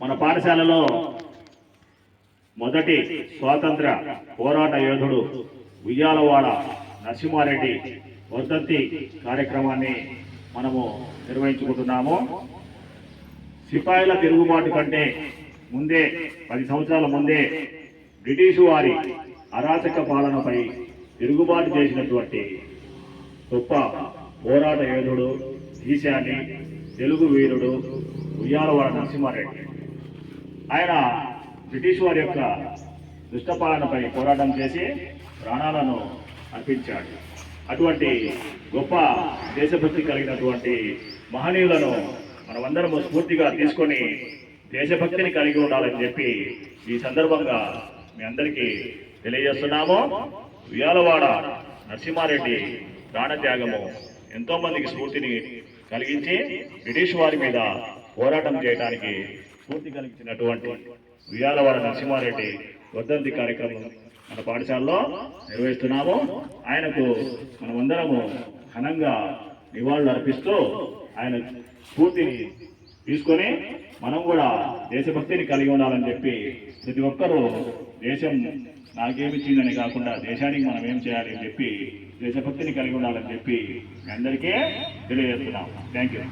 మన పాఠశాలలో మొదటి స్వాతంత్ర పోరాట యోధుడు ఉయ్యాలవాడ నరసింహారెడ్డి వర్ధంతి కార్యక్రమాన్ని మనము నిర్వహించుకుంటున్నాము. సిపాయిల తిరుగుబాటు కంటే ముందే 10 సంవత్సరాల ముందే బ్రిటిషు వారి అరాచక పాలనపై తిరుగుబాటు చేసినటువంటి గొప్ప పోరాట యోధుడు, ఈశాని తెలుగు వీరుడు ఉయ్యాలవాడ నరసింహారెడ్డి. ఆయన బ్రిటిష్ వారి యొక్క దుష్టపాలనపై పోరాటం చేసి ప్రాణాలను అర్పించాడు. అటువంటి గొప్ప దేశభక్తి కలిగినటువంటి మహనీయులను మనమందరము స్ఫూర్తిగా తీసుకొని దేశభక్తిని కలిగి ఉండాలని చెప్పి ఈ సందర్భంగా మీ అందరికీ తెలియజేస్తున్నాము. ఉయ్యాలవాడ నరసింహారెడ్డి ప్రాణత్యాగము ఎంతో మందికి స్ఫూర్తిని కలిగించి బ్రిటిష్ వారి మీద పోరాటం చేయడానికి స్ఫూర్తి కలిగించినటువంటి ఉయ్యాలవాడ నరసింహారెడ్డి వర్ధంతి కార్యక్రమం మన పాఠశాలలో నిర్వహిస్తున్నాము. ఆయనకు మనమందరము ఘనంగా నివాళులు అర్పిస్తూ ఆయన స్ఫూర్తిని తీసుకొని మనం కూడా దేశభక్తిని కలిగి ఉండాలని చెప్పి ప్రతి ఒక్కరూ దేశం నాకేమిచ్చిందని కాకుండా దేశానికి మనం ఏం చేయాలి అని చెప్పి దేశభక్తిని కలిగి ఉండాలని చెప్పి మీ అందరికీ తెలియజేస్తున్నాం. Thank you.